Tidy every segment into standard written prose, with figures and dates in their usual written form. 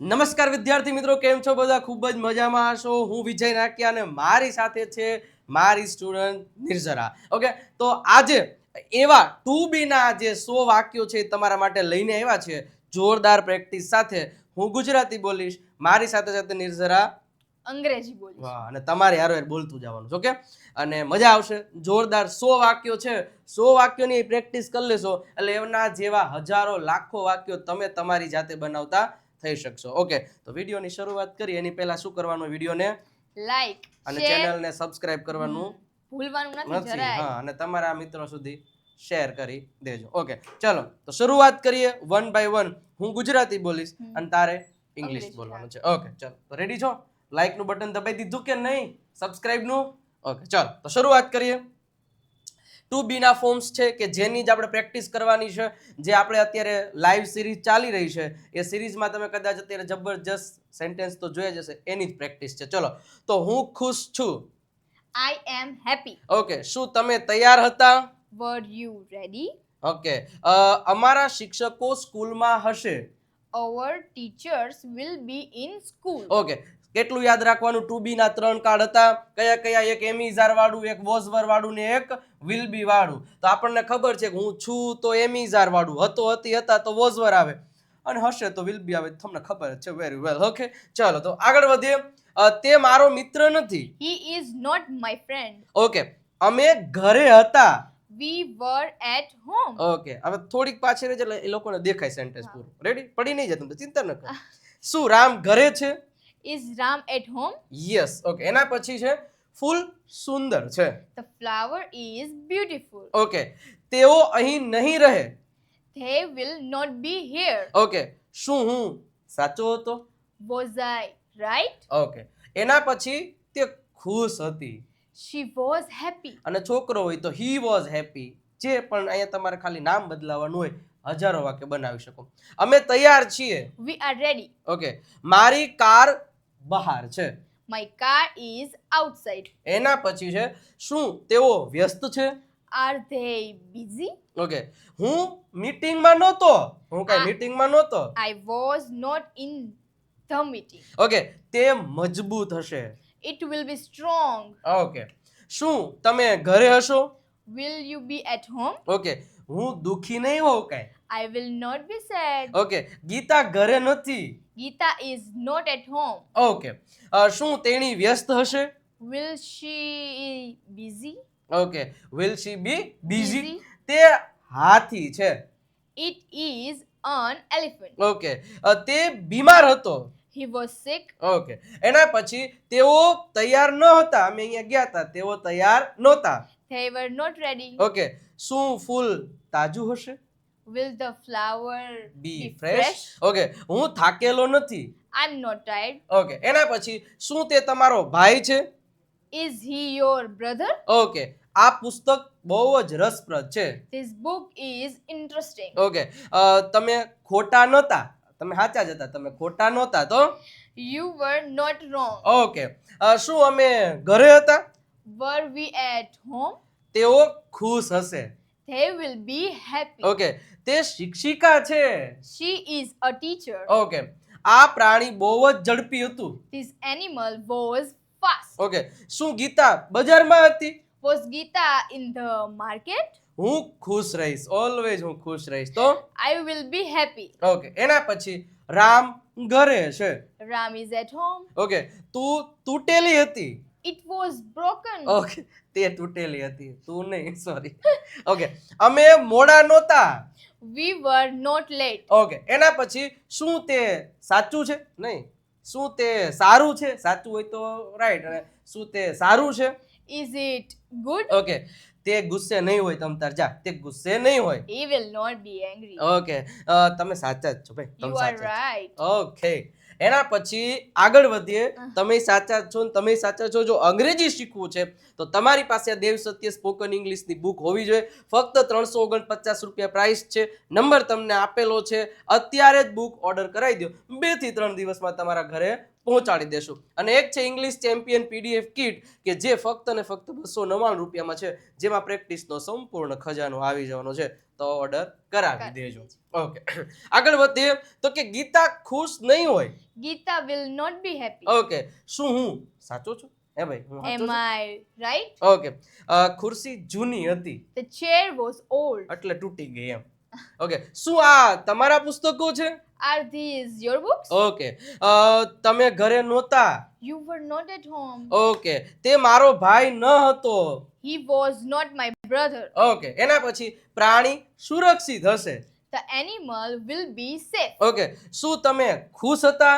નમસ્કાર વિદ્યાર્થી મિત્રો, કેમ છો બધા? ખૂબ જ મજામાં હશો. હું વિજય નાકિયા અને મારી સાથે છે મારી સ્ટુડન્ટ નિર્જરા. ઓકે, તો આજે એવા ટુ બી ના જે 100 વાક્યો છે તમારા માટે લઈને આવ્યા છે જોરદાર પ્રેક્ટિસ સાથે. હું ગુજરાતી બોલીશ, મારી સાથે સાથે નિર્જરા અંગ્રેજી બોલીશ. વાહ, અને તમારે હારો બોલતું જવાનું છે. ઓકે, અને મજા આવશે. જોરદાર 100 વાક્યો છે. 100 વાક્યોની પ્રેક્ટિસ કરી લેશો એટલે એના જેવા હજારો લાખો વાક્યો તમે તમારી જાતે બનાવતા થઈ શકશો. ઓકે, તો વિડીયોની શરૂઆત કરી એની પહેલા શું કરવાનું? વિડીયોને લાઈક અને ચેનલને સબસ્ક્રાઇબ કરવાનું ભૂલવાનું નથી નથી. જરાય. હા, અને તમારા મિત્રો સુધી શેર કરી દેજો. ઓકે, ચલો તો શરૂઆત કરીએ વન બાય વન. હું ગુજરાતી બોલીશ અને તારે ઇંગ્લિશ બોલવાનું છે. ઓકે, ચલો તો રેડી છો? લાઈક નું બટન દબાઈ દીધું કે નહીં? સબસ્ક્રાઇબ નું? ઓકે, ચલો તો શરૂઆત કરીએ. ટુ બી ના ફોર્મ્સ છે કે જેની જ આપણે પ્રેક્ટિસ કરવાની છે. જે આપણે અત્યારે લાઈવ સિરીઝ ચાલી રહી છે એ સિરીઝમાં તમે કદાચ અત્યારે જબરજસ્ત સેન્ટેન્સ તો જોયા જ હશે, એની જ પ્રેક્ટિસ છે. ચલો તો હું ખુશ છું. I am happy. ઓકે, શું તમે તૈયાર હતા? Were you ready? ઓકે, અમારા શિક્ષકો સ્કૂલમાં હશે. Our teachers will be in school. Okay, કેટલું યાદ રાખવાનું? ટુ બી ના 3 કાર્ડ હતા. કયા કયા? એક એમિઝાર વાળું, એક વોઝવર વાળું ને એક વિલ બી વાળું. તો આપણને ખબર છે કે હું છું તો એમિઝાર વાળું, હતો હતી હતા તો વોઝવર આવે, અને હશે તો વિલ બી આવે. તમને ખબર જ છે. Very well. ઓકે, ચાલો તો આગળ વધીએ. તે મારો મિત્ર નથી. He is not my friend. Okay, અમે ઘરે હતા. We were at home. Okay, હવે થોડીક પાછી રહેજે એટલે એ લોકોને દેખાય સેન્ટેન્સ પૂરું. રેડી? પડી નહીં જાય, તમને ચિંતા ન કરો. શું રામ ઘરે છે? Is Ram at home? Yes. Okay, એના પછી છે ફૂલ સુંદર છે. The flower is beautiful. Okay, તેઓ અહીં નહીં રહે. They will not be here. Okay, શું હું સાચો હતો? Was I right? ઓકે, એના પછી તે ખુશ હતી. She was happy. અને છોકરો હોય તો હી વોઝ હેપી. જે પણ અહીંયા તમારે ખાલી નામ બદલાવાનું હોય, હજારો વાક્ય બનાવી શકો. અમે તૈયાર છીએ. We are ready. ઓકે, મારી કાર બહાર છે. My car is outside. એના પછી છે શું તેઓ વ્યસ્ત છે? Are they busy? ઓકે, હું મીટિંગમાં નહોતો. હું કઈ મીટિંગમાં નહોતો. I was not in the meeting. Okay, તે મજબૂત હશે. It will be strong. Okay, શું તમે ઘરે હશો? Will you be at home? Okay, હું દુખી નહીં હોઉં કાંઈ. I will not be sad. Okay, Geeta ઘરે નથી. Geeta is not at home. Okay, શું તેણી વ્યસ્ત હશે? Will she busy? Okay, will she be busy? Busy. તે હાથી છે. It is an elephant. Okay, તે બીમાર હતો. He was sick. ઓકે, એના પછી તેઓ તૈયાર ન હતા. અમે અહીંયા ગયા હતા, તેઓ તૈયાર નહોતા. They were not ready. Okay, શું ફૂલ તાજું હશે? Will the flower be be fresh. fresh? Okay, હું થાકેલો નથી. I'm not tired. ઓકે, એના પછી શું તે તમારો ભાઈ છે? Is he your brother? Okay, આ પુસ્તક બહુ જ રસપ્રદ છે. This book is interesting. Okay, તમે ખોટા નહોતા. તમે સાચા જ હતા, તમે ખોટા નહોતા તો? You were not wrong. Okay, શું અમે ઘરે હતા? Were we at home? તેઓ ખુશ હશે. They will be happy. Okay, તે શિક્ષિકા છે. She is a teacher. Okay, આ પ્રાણી બહુ જ ઝડપી હતું. This animal was fast. Okay, શું ગીતા બજારમાં હતી? Was Geeta in the market? હું ખુશ રહીશ. ઓલવેઝ હું ખુશ રહીશ તો? I will be happy. Okay, એના પછી રામ ઘરે છે. Ram is at home. Okay, તું તૂટેલી હતી. It was broken. ઓકે, તે તૂટેલી હતી, તું નહીં, સોરી. ઓકે, અમે મોડા નહોતા. We were not late. Okay, એના પછી શું તે સાચું છે? નહીં, શું તે સારું છે? સાચું હોય તો રાઈટ, અને શું તે સારું છે? Is it good? ઓકે, તે ગુસ્સે નહીં હોય. તમ તાર જા, તે ગુસ્સે નહીં હોય. He will not be angry. Okay, તમે સાચા જ છો ભાઈ, તમે You are સાચા છો. right. ઓકે, એના પછી આગળ વધીએ. તમે સાચા છો ને તમે સાચા છો. જો અંગ્રેજી શીખવું છે તો તમારી પાસે આ દેવ સત્ય સ્પોકન ઇંગ્લિશની બુક હોવી જોઈએ. ફક્ત 349 રૂપિયા પ્રાઇસ છે. નંબર તમને આપેલો છે. અત્યારે જ બુક ઓર્ડર કરાવી દો. 2 થી 3 દિવસમાં તમારા ઘરે પહોંચાડી દેશું. અને એક છે ઇંગ્લિશ ચેમ્પિયન PDF કિટ કે જે ફક્ત ને ફક્ત 299 રૂપિયામાં છે, જેમાં પ્રેક્ટિસનો સંપૂર્ણ ખજાનો આવી જવાનો છે. તો ઓર્ડર કરાવી દેજો. ઓકે, આગળ વધીએ તો કે ગીતા ખુશ નહીં હોય. Geeta will not be happy. Okay, શું હું સાચો છું? હે ભાઈ, હું સાચો Am છું? I right? ઓકે, ખુરશી જૂની હતી The chair was old. એટલે તૂટી ગઈ એમ. ઓકે, શું આ તમારા પુસ્તકો છે? Are these your books? Okay, તમે ઘરે નહોતા. You were not at home. Okay, તે મારો ભાઈ ન હતો. He was not my brother. Okay, એના પછી પ્રાણી સુરક્ષિત હશે. The animal will be safe. Okay, શું તમે ખુશ હતા?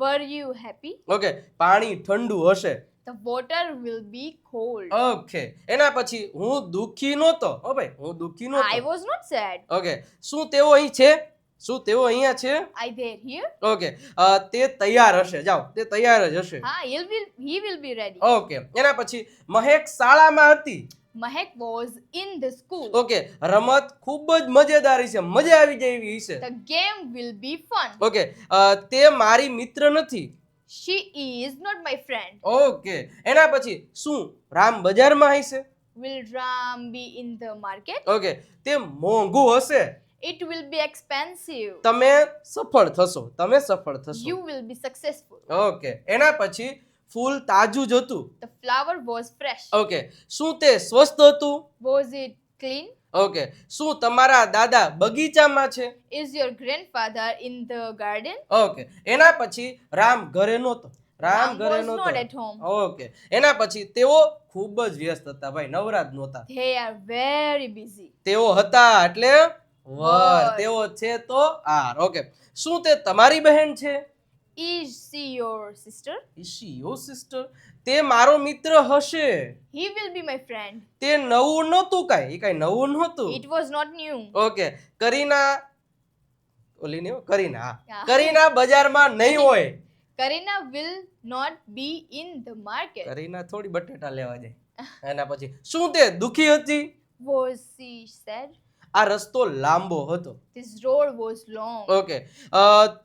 Were you happy? ઓકે, પાણી ઠંડુ હશે. The water will be cold. Okay, એના પછી હું દુઃખી નહોતો. ઓ ભાઈ, હું દુઃખી I નહોતો. was not sad. ઓકે, શું તેઓ અહીં છે? શું તેઓ અહીંયા છે? I there here? ઓકે, તે તૈયાર હશે. જાઓ, તે તૈયાર જ હશે. He will be ready. Okay, એના પછી મહેક શાળામાં હતી. Mahek was in the school. Okay, રમત ખૂબ જ મજેદાર છે, મજા આવી જાય એવી છે. The game will be fun. Okay, તે મારી મિત્ર નથી. She is not my friend. Okay, એના પછી શું રામ બજારમાં હશે? Will Ram be in the market? Okay, તે મોંઘું હશે. It will be expensive. તમે સફળ થશો. તમે સફળ થશો. You will be successful. Okay, એના પછી ફૂલ તાજું જ હતું. The flower was fresh. Okay, શું તે સ્વસ્થ હતું? Was it clean? ઓકે, શું તમારા દાદા બગીચામાં છે? Is your grandfather in the garden? Okay, એના પછી રામ ઘરે નહોતો. રામ Ram ઘરે was not at નહોતો. home. ઓકે, એના પછી તેઓ ખૂબ જ વ્યસ્ત હતા ભાઈ, નવરા જ નહોતા. They are very busy. તેઓ હતા એટલે વર. વર. તેઓ છે તો આર. ઓકે, શું તે તમારી બહેન છે? Is she your sister? Is she your sister? તે મારો મિત્ર હશે. He will be my friend. તે નવું નહોતું કાંઈ, એ કાંઈ નવું નહોતું. It was not new. Okay, Kareena ઓલી ને કરીના હા. Yeah. કરીના બજારમાં નહીં હોય. Karina will not be in the market. Kareena થોડી બટેટા લેવા જાય. એના પછી શું તે દુખી હતી? Was she sad? આ રસ્તો લાંબો હતો. This road was long. Okay,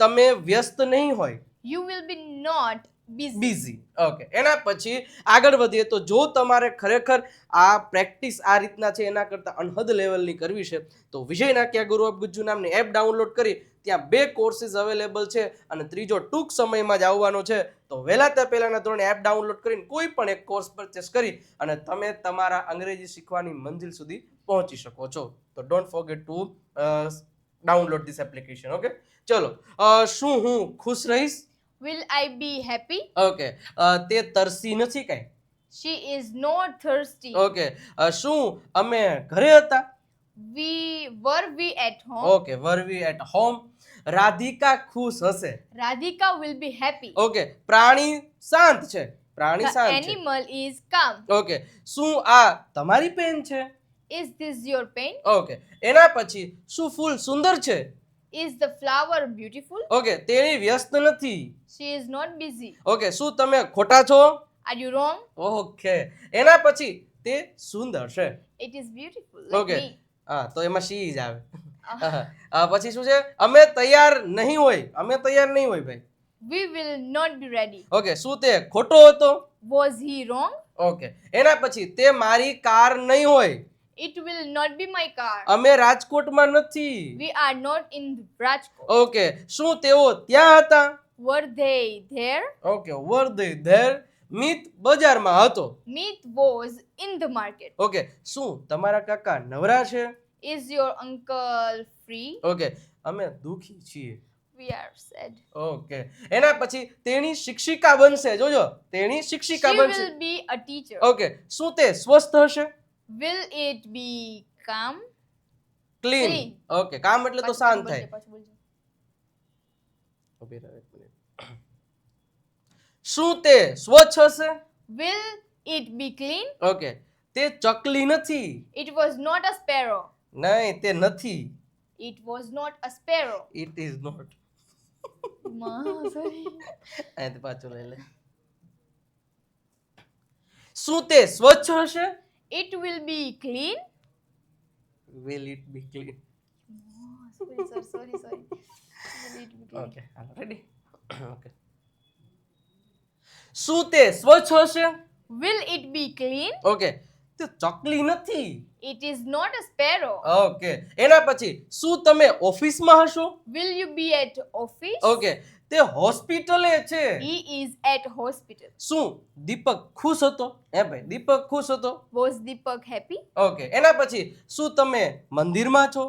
તમે વ્યસ્ત નહીં હોય. You will be not busy. Busy. Okay, એના પછી આગળ વધીએ તો જો તમારે ખરેખર આ પ્રેક્ટિસ આ રીતના છે એના કરતાં અનહદ લેવલની કરવી છે તો વિજય નાક્યા ગુરુ ઓફ ગુજ્જુ નામની એપ ડાઉનલોડ કરી ત્યાં 2 કોર્સીસ અવેલેબલ છે અને ત્રીજો ટૂંક સમયમાં જ આવવાનો છે. તો વહેલા તે પહેલાના ધોરણે એપ ડાઉનલોડ કરીને કોઈ પણ એક કોર્સ પરચેસ કરી અને તમે તમારા અંગ્રેજી શીખવાની મંજિલ સુધી પહોંચી શકો છો. તો don't forget two download this application. Okay, ચલો, શું હું ખુશ રહીશ? Will I be happy? Okay, તે તરસી નથી કાંઈ. She is not thirsty. Okay, શું અમે ઘરે હતા? Were we at home? Okay, were we at home? Radhika ખુશ હશે. Radhika will be happy. Okay, પ્રાણી શાંત છે. પ્રાણી The શાંત છે. animal is calm. ઓકે, શું આ તમારી પેન છે? Is this your pen? Okay, એના પછી શું ફૂલ સુંદર છે? Is the flower beautiful? Okay, તેણી વ્યસ્ત નથી. She is not busy. Okay, શું તમે ખોટા છો? Are you wrong? ઓકે, એના પછી તે સુંદર છે. It is beautiful. Like okay, me. હા તો એમાં શી જ આવે. પછી શું છે? અમે તૈયાર નહીં હોય. અમે તૈયાર નહીં હોય ભાઈ. We will not be ready. Okay, શું તે ખોટો હતો? Was he wrong? ઓકે, એના પછી તે મારી કાર નહીં હોય. It will not be my car. અમે રાજકોટમાં નથી. We are not in Rajkot. Okay, શું તેઓ ત્યાં હતા? Were they there? Okay, were they there? મિત બજારમાં હતો. Meat was in the market. Okay, શું તમારા કાકા નવરા છે? Is your uncle free? Okay, અમે દુખી છીએ. We are sad. ઓકે, એના પછી તેણી શિક્ષિકા બનશે. જોજો, તેણી She શિક્ષિકા બનશે. will be a teacher. Okay, શું તે સ્વસ્થ હશે? Will it be calm? Clean. Clean. Okay, કામ એટલે તો શાંત થાય. ઉભી રહો એક મિનિટ. શું તે સ્વચ્છ હશે? Will it be clean? Okay, તે ચકલી નથી. It was not a sparrow. નહીં, તે નથી. It was not a sparrow. It is not. Ma, sorry. અહીંથી પાછું લઈ લે. શું તે સ્વચ્છ હશે? It will be clean. Will it be clean? Sorry, sir. Sorry. Will it be clean? Okay, hello ready. Okay, શું તે સ્વચ્છ હશે? Will it be clean? Okay, તે ચકલી નથી. It is not a sparrow. Okay, એના પછી શું તમે ઓફિસમાં હશો? Will you be at office? Okay, તે હોસ્પિટલે છે. He is at hospital. શું દીપક ખુશ હતો? હે ભાઈ, દીપક ખુશ હતો. Was Deepak happy? ઓકે, એના પછી શું તમે મંદિરમાં છો?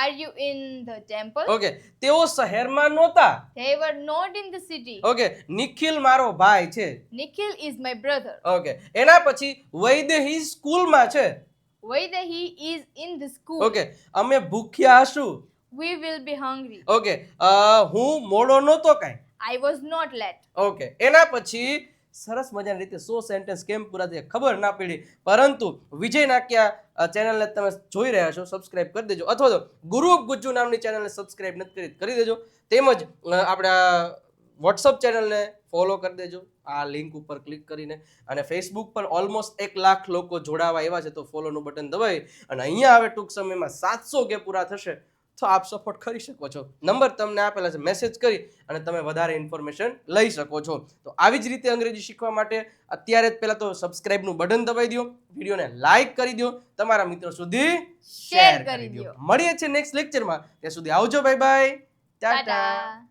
Are you in the temple? Okay, તેઓ શહેરમાં નહોતા. They were not in the city. Okay, Nikhil મારો ભાઈ છે. Nikhil is my brother. Okay, એના પછી વૈદેહી સ્કૂલમાં છે. Whether he is in the school, okay, અમે ભૂખ્યા હશું. we will be hungry. Okay, હું મોડો નહોતો કાંઈ. I was not late. Okay, એના પછી સરસ મજાની રીતે 100 સેન્ટેન્સ કેમ પૂરા થયા ખબર ના પડી, પરંતુ વિજય નાક્યા ચેનલને તમે જોઈ રહ્યા છો, સબસ્ક્રાઇબ કરી દેજો, અથવા તો ગુરુ ગુજ્જુ નામની ચેનલને સબસ્ક્રાઇબ નથી કરી દેજો, તેમજ આપણા વોટ્સઅપ ચેનલને ફોલો કરી દેજો આ લિંક ઉપર ક્લિક કરીને, અને ફેસબુક પર ઓલમોસ્ટ 1 લાખ લોકો જોડાવા એવા છે, તો ફોલોનું બટન દબાવી અને અહીંયા હવે ટૂંક સમયમાં 700 કે પૂરા થશે તો આપ સપોર્ટ કરી શકો છો. નંબર તમને આપેલા છે, મેસેજ કરી અને તમે વધારે ઇન્ફોર્મેશન લઈ શકો છો. તો આવી જ રીતે અંગ્રેજી શીખવા માટે અત્યારે જ પહેલા તો સબસ્ક્રાઇબનું બટન દબાવી દો, વિડીયોને લાઈક કરી દો, તમારા મિત્રો સુધી શેર કરી દો. મળીએ છીએ નેક્સ્ટ લેક્ચરમાં, ત્યાં સુધી આવજો, બાય બાય, ટાટા. Tata.